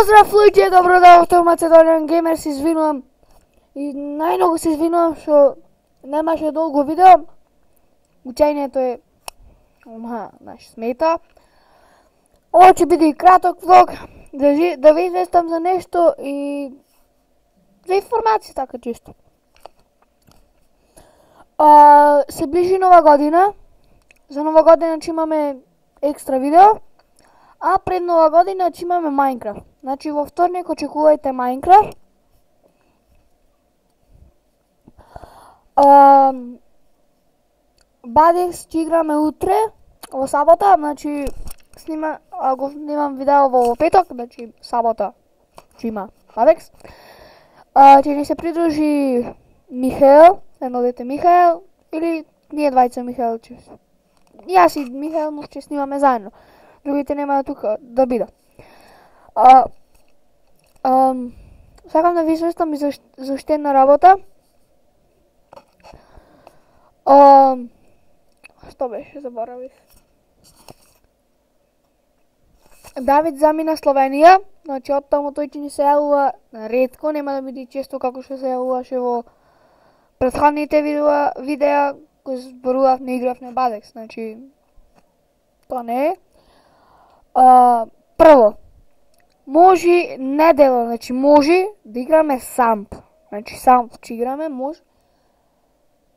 Поздрав луѓе, добро дојдовте во Macedonian Gamer, се извинувам. И најмногу се извинувам што немаше долго видео. Учењето е смета. Ова ќе биде и краток влог, да ви известам за нешто и за информација така чисто. Се ближи нова година. За нова година ќе имаме екстра видео. А пред нова година ќе имаме Minecraft. Значи во вторник очекувајте Minecraft. Бадекс ќе играме утре, во сабота, значи го снимам видео во петок, значи сабота ќе има Бадекс. Ќе ни се придружи Михаел, едно дете Михаел, или ние двајца Михаел ќе. Јас и Михаел ќе снимаме заедно. Другите нема тука да бида. Сакам да ви известам и за уште една работа. Што беше, заборавив. Давид замина Словенија, значи оттаму тој ќе ни се јавува ретко, нема да биде често како што се јавуваше во претходните видеа кои зборував на играв на Бадекс, значи тоа не е. Прво, може недела, значи може да играме самп. Значи самп ќе играме, може.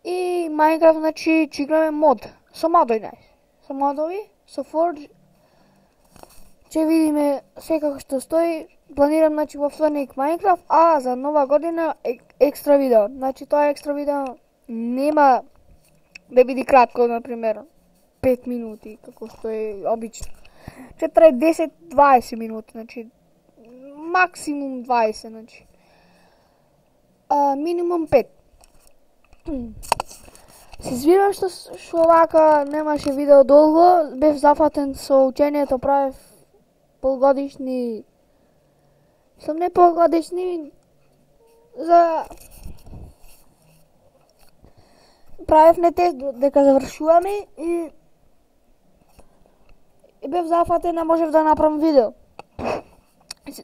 И Minecraft, значи ќе играме мод. Со модови, со модови, со Forge. Ќе видиме секако што стои. Планирам, значи, во вторник Minecraft, а за нова година екстра видео. Значи тоа екстра видео нема да биде кратко, например, 5 минути, како што е обично. Ќе трае 10-20 минути, значи максимум 20, значи. Минимум 5. Се извинувам што овака немаше видео долго, бев зафатен со учењето, правев полгодишни, сум не полгодишни, правев не тест дека завршуваме и бев зафатен, а можев да направам видео.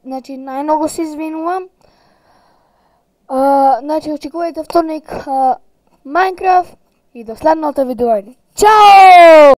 Значи, најмногу се извинувам. Значи, очекувајте вторник Minecraft и до следното видео. Чао!